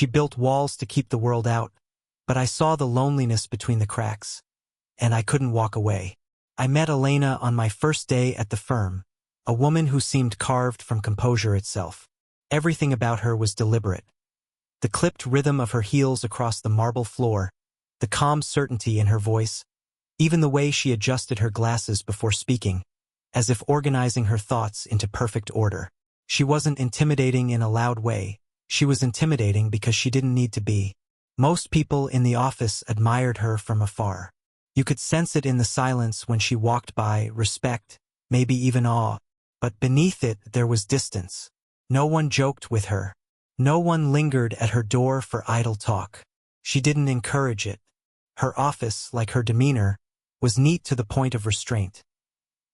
She built walls to keep the world out, but I saw the loneliness between the cracks, and I couldn't walk away. I met Elena on my first day at the firm, a woman who seemed carved from composure itself. Everything about her was deliberate. The clipped rhythm of her heels across the marble floor, the calm certainty in her voice, even the way she adjusted her glasses before speaking, as if organizing her thoughts into perfect order. She wasn't intimidating in a loud way. She was intimidating because she didn't need to be. Most people in the office admired her from afar. You could sense it in the silence when she walked by, respect, maybe even awe. But beneath it there was distance. No one joked with her. No one lingered at her door for idle talk. She didn't encourage it. Her office, like her demeanor, was neat to the point of restraint.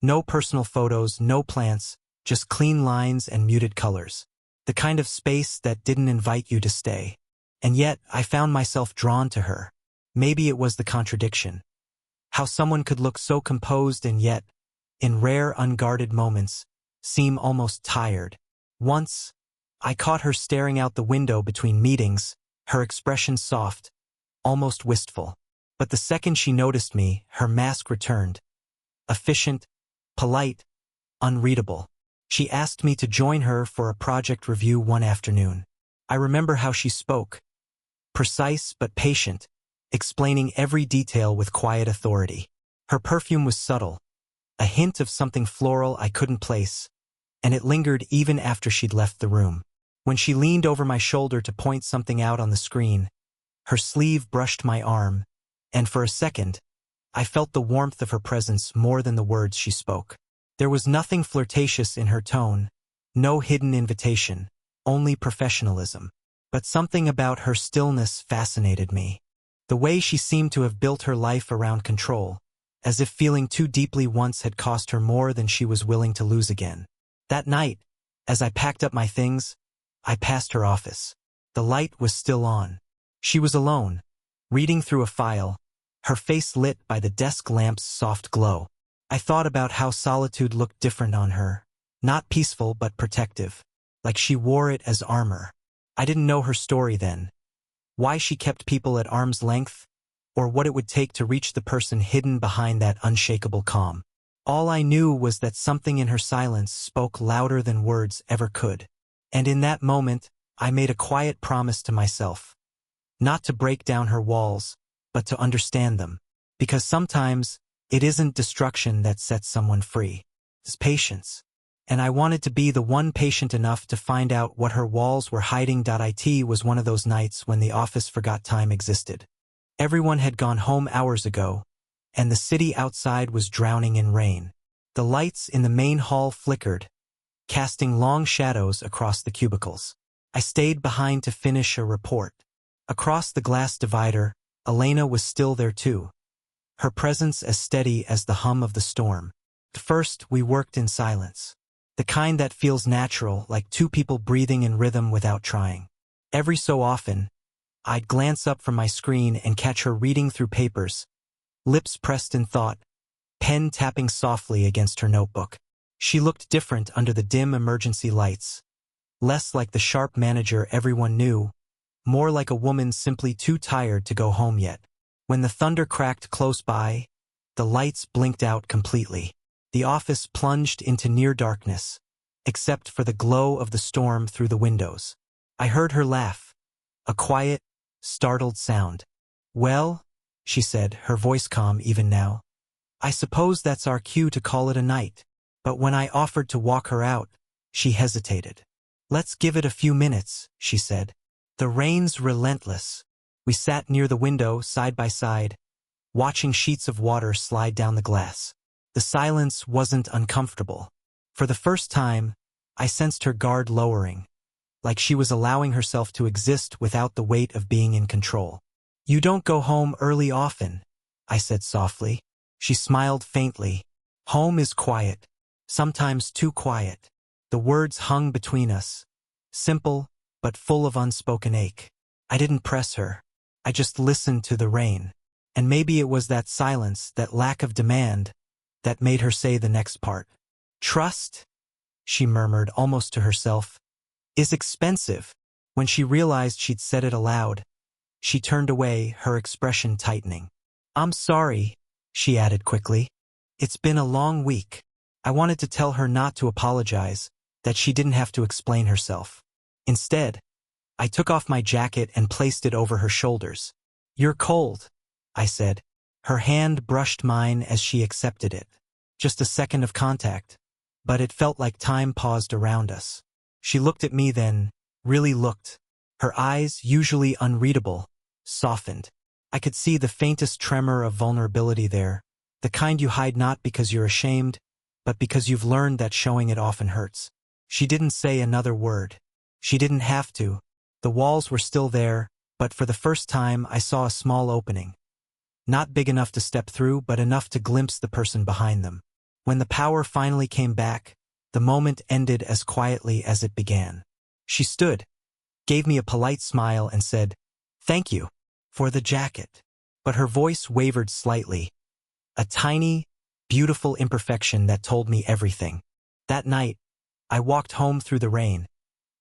No personal photos, no plants, just clean lines and muted colors. The kind of space that didn't invite you to stay. And yet, I found myself drawn to her. Maybe it was the contradiction. How someone could look so composed and yet, in rare unguarded moments, seem almost tired. Once, I caught her staring out the window between meetings, her expression soft, almost wistful. But the second she noticed me, her mask returned. Efficient, polite, unreadable. She asked me to join her for a project review one afternoon. I remember how she spoke. Precise but patient, explaining every detail with quiet authority. Her perfume was subtle, a hint of something floral I couldn't place, and it lingered even after she'd left the room. When she leaned over my shoulder to point something out on the screen, her sleeve brushed my arm, and for a second, I felt the warmth of her presence more than the words she spoke. There was nothing flirtatious in her tone, no hidden invitation, only professionalism. But something about her stillness fascinated me. The way she seemed to have built her life around control, as if feeling too deeply once had cost her more than she was willing to lose again. That night, as I packed up my things, I passed her office. The light was still on. She was alone, reading through a file, her face lit by the desk lamp's soft glow. I thought about how solitude looked different on her, not peaceful but protective, like she wore it as armor. I didn't know her story then, why she kept people at arm's length, or what it would take to reach the person hidden behind that unshakable calm. All I knew was that something in her silence spoke louder than words ever could. And in that moment, I made a quiet promise to myself. Not to break down her walls, but to understand them. Because sometimes, it isn't destruction that sets someone free. It's patience. And I wanted to be the one patient enough to find out what her walls were hiding. It was one of those nights when the office forgot time existed. Everyone had gone home hours ago, and the city outside was drowning in rain. The lights in the main hall flickered, casting long shadows across the cubicles. I stayed behind to finish a report. Across the glass divider, Elena was still there too, her presence as steady as the hum of the storm. At first, we worked in silence. The kind that feels natural, like two people breathing in rhythm without trying. Every so often, I'd glance up from my screen and catch her reading through papers, lips pressed in thought, pen tapping softly against her notebook. She looked different under the dim emergency lights, less like the sharp manager everyone knew, more like a woman simply too tired to go home yet. When the thunder cracked close by, the lights blinked out completely. The office plunged into near darkness, except for the glow of the storm through the windows. I heard her laugh, a quiet, startled sound. "Well," she said, her voice calm even now, "I suppose that's our cue to call it a night." But when I offered to walk her out, she hesitated. "Let's give it a few minutes," she said. "The rain's relentless." We sat near the window, side by side, watching sheets of water slide down the glass. The silence wasn't uncomfortable. For the first time, I sensed her guard lowering, like she was allowing herself to exist without the weight of being in control. "You don't go home early often," I said softly. She smiled faintly. "Home is quiet, sometimes too quiet." The words hung between us, simple but full of unspoken ache. I didn't press her. I just listened to the rain. And maybe it was that silence, that lack of demand, that made her say the next part. "Trust," she murmured almost to herself, "is expensive." When she realized she'd said it aloud, she turned away, her expression tightening. "I'm sorry," she added quickly. "It's been a long week." I wanted to tell her not to apologize, that she didn't have to explain herself. Instead, I took off my jacket and placed it over her shoulders. "You're cold," I said. Her hand brushed mine as she accepted it. Just a second of contact, but it felt like time paused around us. She looked at me then, really looked. Her eyes, usually unreadable, softened. I could see the faintest tremor of vulnerability there, the kind you hide not because you're ashamed, but because you've learned that showing it often hurts. She didn't say another word. She didn't have to. The walls were still there, but for the first time I saw a small opening. Not big enough to step through, but enough to glimpse the person behind them. When the power finally came back, the moment ended as quietly as it began. She stood, gave me a polite smile and said, "Thank you for the jacket." But her voice wavered slightly, a tiny, beautiful imperfection that told me everything. That night, I walked home through the rain,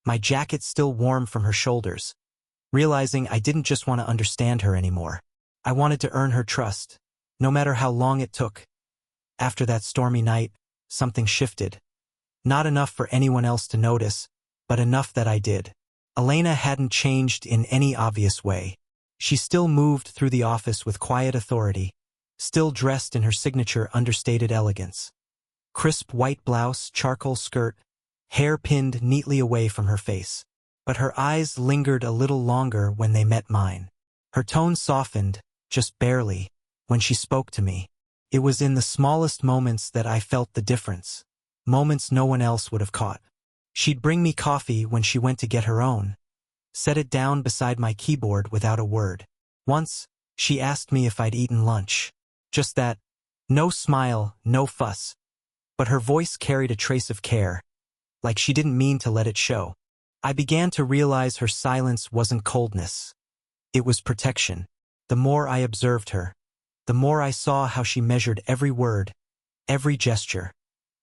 my jacket still warm from her shoulders, realizing I didn't just want to understand her anymore. I wanted to earn her trust, no matter how long it took. After that stormy night, something shifted. Not enough for anyone else to notice, but enough that I did. Elena hadn't changed in any obvious way. She still moved through the office with quiet authority, still dressed in her signature understated elegance. Crisp white blouse, charcoal skirt, hair pinned neatly away from her face. But her eyes lingered a little longer when they met mine. Her tone softened, just barely, when she spoke to me. It was in the smallest moments that I felt the difference, moments no one else would have caught. She'd bring me coffee when she went to get her own, set it down beside my keyboard without a word. Once, she asked me if I'd eaten lunch. Just that, no smile, no fuss. But her voice carried a trace of care, like she didn't mean to let it show. I began to realize her silence wasn't coldness. It was protection. The more I observed her, the more I saw how she measured every word, every gesture,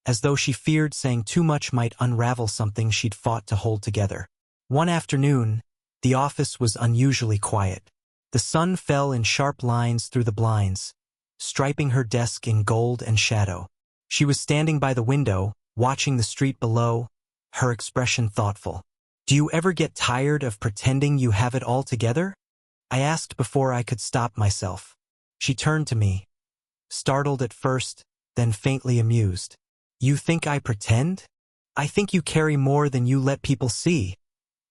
as though she feared saying too much might unravel something she'd fought to hold together. One afternoon, the office was unusually quiet. The sun fell in sharp lines through the blinds, striping her desk in gold and shadow. She was standing by the window, watching the street below, her expression thoughtful. "Do you ever get tired of pretending you have it all together?" I asked before I could stop myself. She turned to me, startled at first, then faintly amused. "You think I pretend? I think you carry more than you let people see,"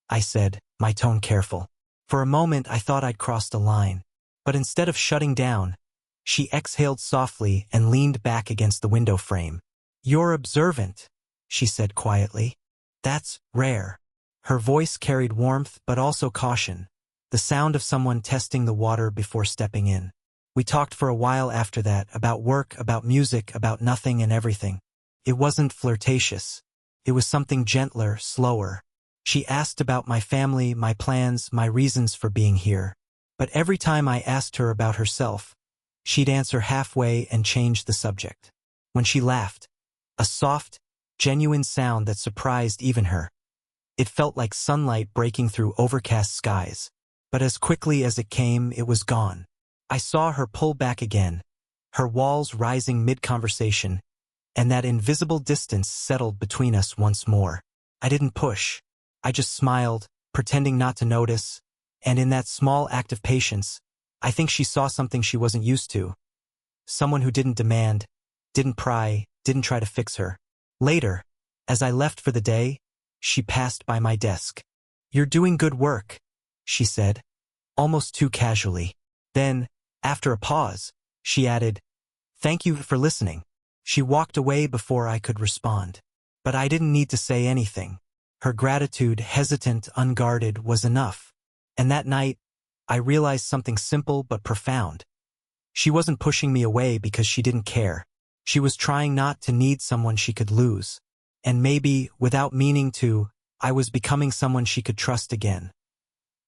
I said, my tone careful. For a moment I thought I'd crossed a line. But instead of shutting down, she exhaled softly and leaned back against the window frame. "You're observant," she said quietly. "That's rare." Her voice carried warmth but also caution, the sound of someone testing the water before stepping in. We talked for a while after that, about work, about music, about nothing and everything. It wasn't flirtatious. It was something gentler, slower. She asked about my family, my plans, my reasons for being here. But every time I asked her about herself, she'd answer halfway and change the subject. When she laughed, a soft, genuine sound that surprised even her. It felt like sunlight breaking through overcast skies. But as quickly as it came, it was gone. I saw her pull back again, her walls rising mid-conversation, and that invisible distance settled between us once more. I didn't push. I just smiled, pretending not to notice, and in that small act of patience, I think she saw something she wasn't used to. Someone who didn't demand, didn't pry, didn't try to fix her. Later, as I left for the day, she passed by my desk. "You're doing good work," she said, almost too casually. Then, after a pause, she added, "Thank you for listening." She walked away before I could respond. But I didn't need to say anything. Her gratitude, hesitant, unguarded, was enough. And that night, I realized something simple but profound. She wasn't pushing me away because she didn't care. She was trying not to need someone she could lose. And maybe, without meaning to, I was becoming someone she could trust again.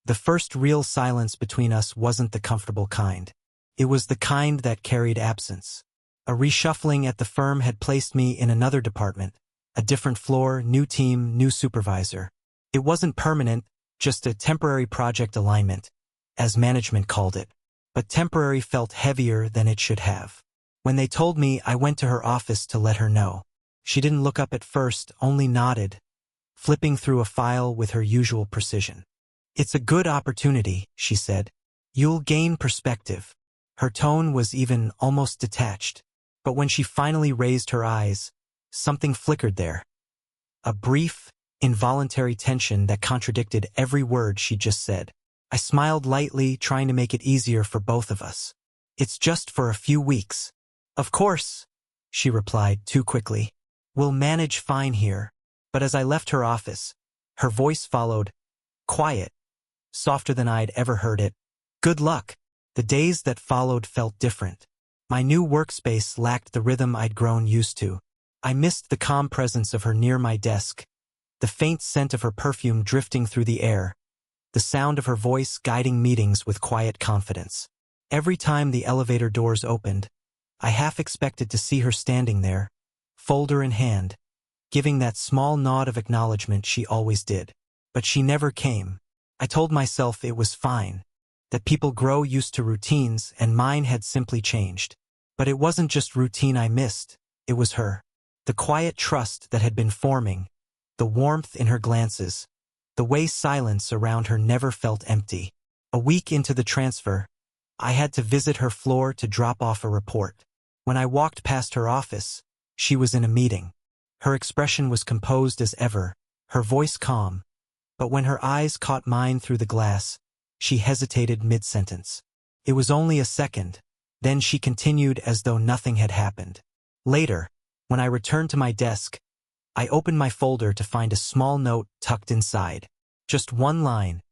The first real silence between us wasn't the comfortable kind. It was the kind that carried absence. A reshuffling at the firm had placed me in another department, a different floor, new team, new supervisor. It wasn't permanent, just a temporary project alignment, as management called it. But temporary felt heavier than it should have. When they told me, I went to her office to let her know. She didn't look up at first, only nodded, flipping through a file with her usual precision. "It's a good opportunity," she said. "You'll gain perspective." Her tone was even almost detached. But when she finally raised her eyes, something flickered there. A brief, involuntary tension that contradicted every word she just said. I smiled lightly, trying to make it easier for both of us. "It's just for a few weeks." "Of course," she replied too quickly. "We'll manage fine here." But as I left her office, her voice followed, quiet, softer than I'd ever heard it. "Good luck." The days that followed felt different. My new workspace lacked the rhythm I'd grown used to. I missed the calm presence of her near my desk, the faint scent of her perfume drifting through the air, the sound of her voice guiding meetings with quiet confidence. Every time the elevator doors opened, I half expected to see her standing there, folder in hand, giving that small nod of acknowledgement she always did. But she never came. I told myself it was fine, that people grow used to routines and mine had simply changed. But it wasn't just routine I missed, it was her. The quiet trust that had been forming, the warmth in her glances, the way silence around her never felt empty. A week into the transfer, I had to visit her floor to drop off a report. When I walked past her office, she was in a meeting. Her expression was composed as ever, her voice calm, but when her eyes caught mine through the glass, she hesitated mid-sentence. It was only a second, then she continued as though nothing had happened. Later, when I returned to my desk, I opened my folder to find a small note tucked inside. Just one line,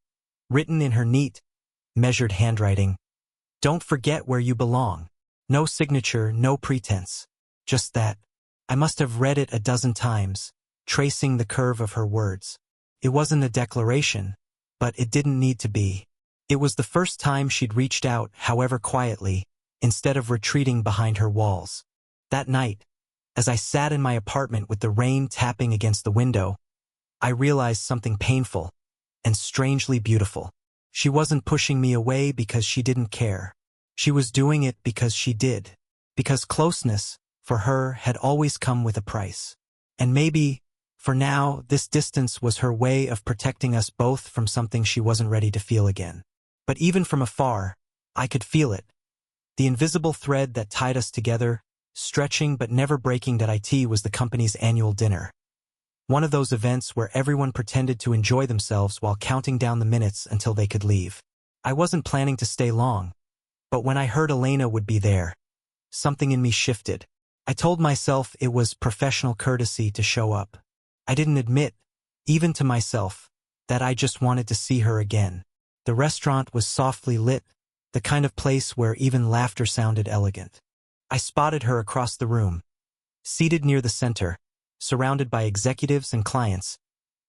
written in her neat, measured handwriting. "Don't forget where you belong." No signature, no pretense. Just that. I must have read it a dozen times, tracing the curve of her words. It wasn't a declaration, but it didn't need to be. It was the first time she'd reached out, however quietly, instead of retreating behind her walls. That night, as I sat in my apartment with the rain tapping against the window, I realized something painful and strangely beautiful. She wasn't pushing me away because she didn't care. She was doing it because she did. Because closeness, for her, had always come with a price. And maybe, for now, this distance was her way of protecting us both from something she wasn't ready to feel again. But even from afar, I could feel it. The invisible thread that tied us together, stretching but never breaking. It was the company's annual dinner. One of those events where everyone pretended to enjoy themselves while counting down the minutes until they could leave. I wasn't planning to stay long, but when I heard Elena would be there, something in me shifted. I told myself it was professional courtesy to show up. I didn't admit, even to myself, that I just wanted to see her again. The restaurant was softly lit, the kind of place where even laughter sounded elegant. I spotted her across the room, seated near the center, surrounded by executives and clients,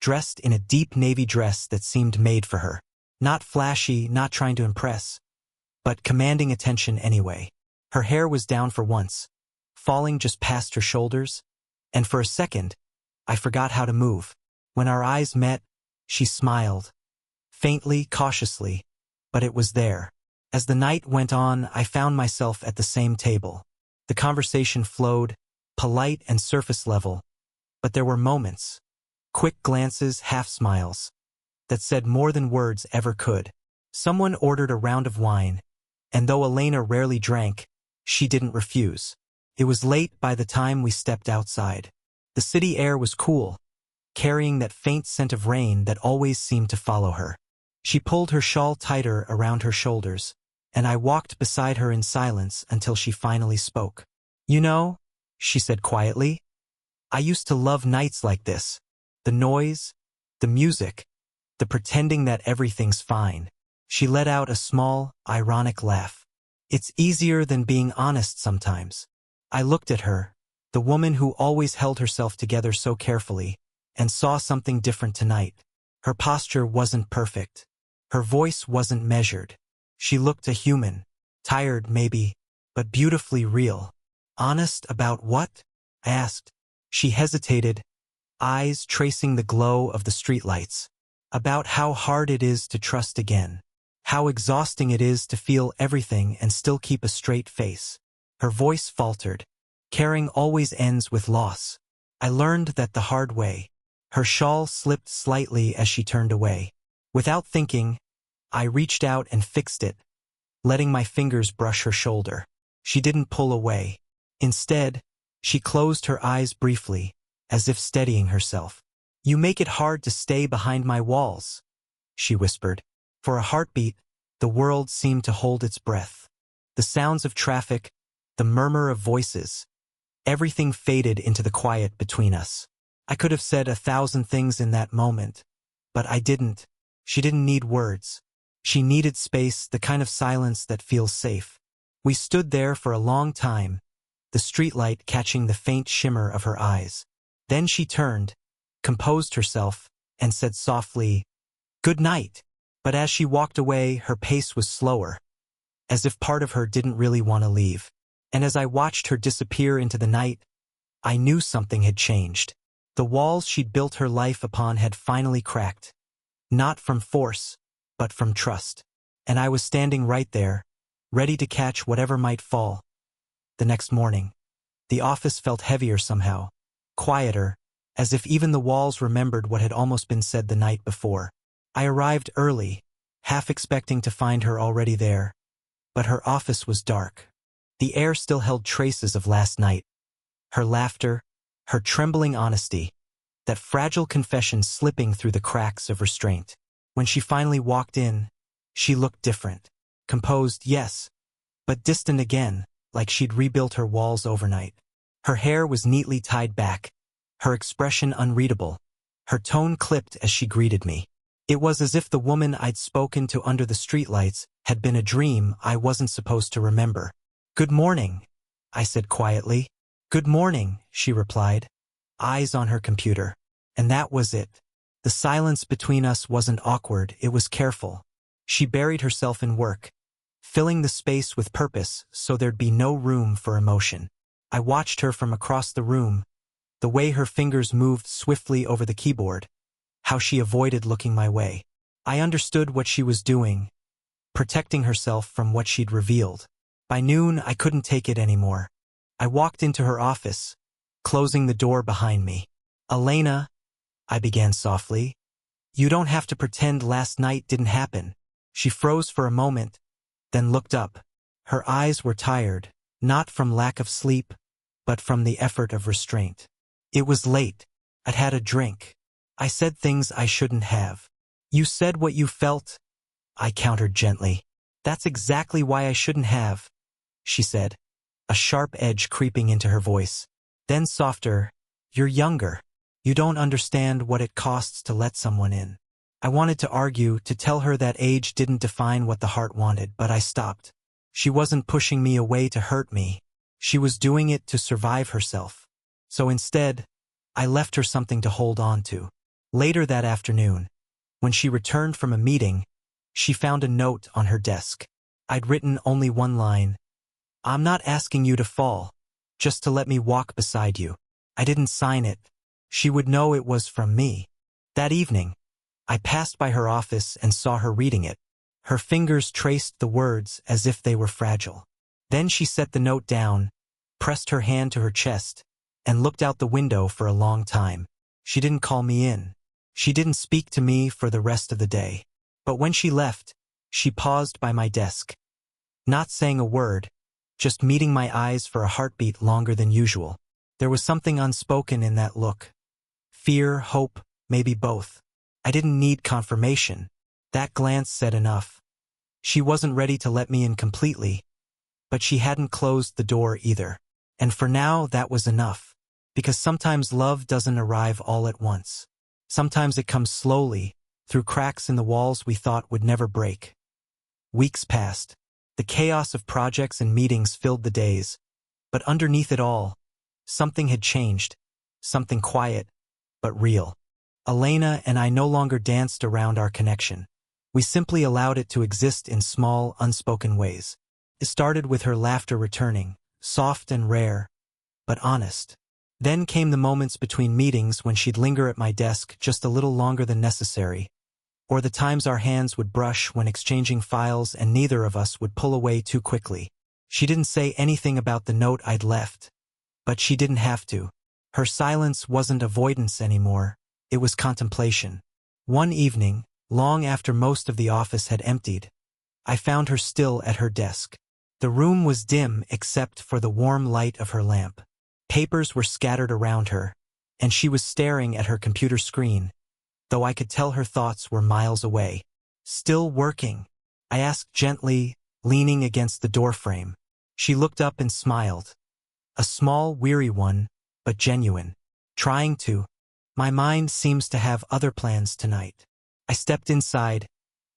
dressed in a deep navy dress that seemed made for her. Not flashy, not trying to impress, but commanding attention anyway. Her hair was down for once, falling just past her shoulders, and for a second, I forgot how to move. When our eyes met, she smiled, faintly, cautiously, but it was there. As the night went on, I found myself at the same table. The conversation flowed, polite and surface level, but there were moments, quick glances, half smiles, that said more than words ever could. Someone ordered a round of wine, and though Elena rarely drank, she didn't refuse. It was late by the time we stepped outside. The city air was cool, carrying that faint scent of rain that always seemed to follow her. She pulled her shawl tighter around her shoulders, and I walked beside her in silence until she finally spoke. "You know," she said quietly, "I used to love nights like this. The noise, the music, the pretending that everything's fine." She let out a small, ironic laugh. "It's easier than being honest sometimes." I looked at her, the woman who always held herself together so carefully, and saw something different tonight. Her posture wasn't perfect. Her voice wasn't measured. She looked a human, tired maybe, but beautifully real. "Honest about what?" I asked. She hesitated, eyes tracing the glow of the streetlights. about how hard it is to trust again, how exhausting it is to feel everything and still keep a straight face. Her voice faltered. Caring always ends with loss. I learned that the hard way. Her shawl slipped slightly as she turned away. Without thinking, I reached out and fixed it, letting my fingers brush her shoulder. She didn't pull away. Instead, she closed her eyes briefly, as if steadying herself. "You make it hard to stay behind my walls," she whispered. For a heartbeat, the world seemed to hold its breath. The sounds of traffic, the murmur of voices, everything faded into the quiet between us. I could have said 1,000 things in that moment, but I didn't. She didn't need words. She needed space, the kind of silence that feels safe. We stood there for a long time, the streetlight catching the faint shimmer of her eyes. Then she turned, composed herself, and said softly, "Good night." But as she walked away, her pace was slower, as if part of her didn't really want to leave. And as I watched her disappear into the night, I knew something had changed. The walls she'd built her life upon had finally cracked. Not from force, but from trust. And I was standing right there, ready to catch whatever might fall. The next morning, the office felt heavier somehow, quieter, as if even the walls remembered what had almost been said the night before. I arrived early, half expecting to find her already there, but her office was dark. The air still held traces of last night. Her laughter, her trembling honesty, that fragile confession slipping through the cracks of restraint. When she finally walked in, she looked different. Composed, yes, but distant again, like she'd rebuilt her walls overnight. Her hair was neatly tied back, her expression unreadable, her tone clipped as she greeted me. It was as if the woman I'd spoken to under the streetlights had been a dream I wasn't supposed to remember. "Good morning," I said quietly. "Good morning," she replied, eyes on her computer. And that was it. The silence between us wasn't awkward, it was careful. She buried herself in work, filling the space with purpose so there'd be no room for emotion. I watched her from across the room, the way her fingers moved swiftly over the keyboard, how she avoided looking my way. I understood what she was doing, protecting herself from what she'd revealed. By noon, I couldn't take it anymore. I walked into her office, closing the door behind me. "Elena," I began softly, "you don't have to pretend last night didn't happen." She froze for a moment, then looked up. Her eyes were tired, not from lack of sleep, but from the effort of restraint. "It was late. I'd had a drink. I said things I shouldn't have." "You said what you felt," I countered gently. "That's exactly why I shouldn't have," she said, a sharp edge creeping into her voice. Then softer, "You're younger. You don't understand what it costs to let someone in." I wanted to argue, to tell her that age didn't define what the heart wanted, but I stopped. She wasn't pushing me away to hurt me. She was doing it to survive herself. So instead, I left her something to hold on to. Later that afternoon, when she returned from a meeting, she found a note on her desk. I'd written only one line: "I'm not asking you to fall, just to let me walk beside you." I didn't sign it. She would know it was from me. That evening, I passed by her office and saw her reading it. Her fingers traced the words as if they were fragile. Then she set the note down, pressed her hand to her chest, and looked out the window for a long time. She didn't call me in. She didn't speak to me for the rest of the day. But when she left, she paused by my desk. Not saying a word, just meeting my eyes for a heartbeat longer than usual. There was something unspoken in that look. Fear, hope, maybe both. I didn't need confirmation. That glance said enough. She wasn't ready to let me in completely, but she hadn't closed the door either. And for now, that was enough. Because sometimes love doesn't arrive all at once. Sometimes it comes slowly, through cracks in the walls we thought would never break. Weeks passed. The chaos of projects and meetings filled the days. But underneath it all, something had changed. Something quiet, but real. Elena and I no longer danced around our connection. We simply allowed it to exist in small, unspoken ways. It started with her laughter returning, soft and rare, but honest. Then came the moments between meetings when she'd linger at my desk just a little longer than necessary, or the times our hands would brush when exchanging files and neither of us would pull away too quickly. She didn't say anything about the note I'd left, but she didn't have to. Her silence wasn't avoidance anymore, it was contemplation. One evening, long after most of the office had emptied, I found her still at her desk. The room was dim except for the warm light of her lamp. Papers were scattered around her, and she was staring at her computer screen, though I could tell her thoughts were miles away. "Still working?" I asked gently, leaning against the doorframe. She looked up and smiled. A small, weary one, but genuine. "Trying to. My mind seems to have other plans tonight." I stepped inside,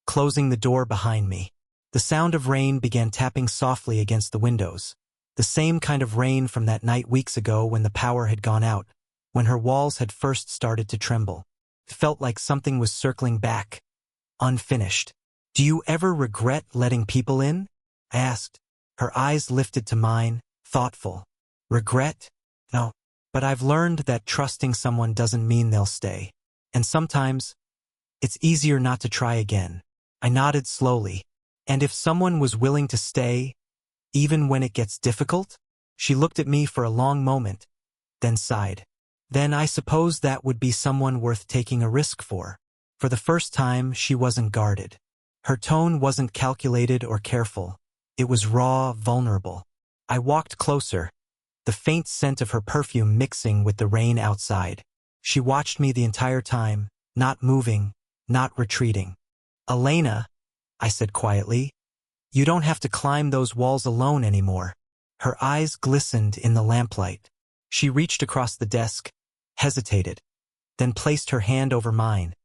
closing the door behind me. The sound of rain began tapping softly against the windows. The same kind of rain from that night weeks ago when the power had gone out, when her walls had first started to tremble. It felt like something was circling back, unfinished. "Do you ever regret letting people in?" I asked. Her eyes lifted to mine, thoughtful. "Regret? No. But I've learned that trusting someone doesn't mean they'll stay. And sometimes, it's easier not to try again." I nodded slowly. "And if someone was willing to stay, even when it gets difficult?" She looked at me for a long moment, then sighed. "Then I suppose that would be someone worth taking a risk for." For the first time, she wasn't guarded. Her tone wasn't calculated or careful. It was raw, vulnerable. I walked closer, the faint scent of her perfume mixing with the rain outside. She watched me the entire time, not moving, not retreating. "Elena," I said quietly, "you don't have to climb those walls alone anymore." Her eyes glistened in the lamplight. She reached across the desk, hesitated, then placed her hand over mine.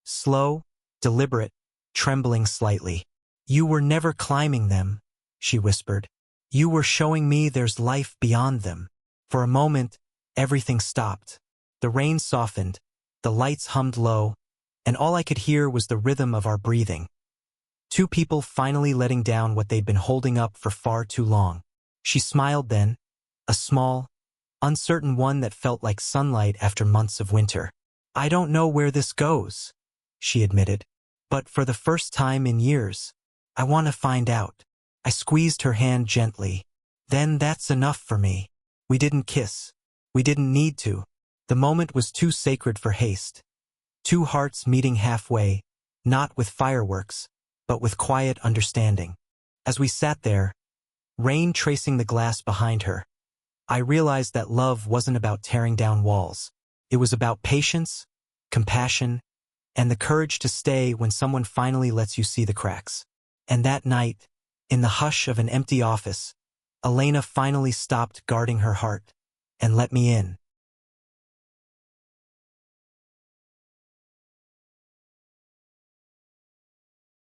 Slow, deliberate, trembling slightly. "You were never climbing them," she whispered. "You were showing me there's life beyond them." For a moment, everything stopped. The rain softened, the lights hummed low, and all I could hear was the rhythm of our breathing. Two people finally letting down what they'd been holding up for far too long. She smiled then, a small, uncertain one that felt like sunlight after months of winter. "I don't know where this goes," she admitted, "but for the first time in years, I want to find out." I squeezed her hand gently. "Then that's enough for me." We didn't kiss. We didn't need to. The moment was too sacred for haste. Two hearts meeting halfway, not with fireworks, but with quiet understanding. As we sat there, rain tracing the glass behind her, I realized that love wasn't about tearing down walls. It was about patience, compassion, and the courage to stay when someone finally lets you see the cracks. And that night, in the hush of an empty office, Elena finally stopped guarding her heart and let me in.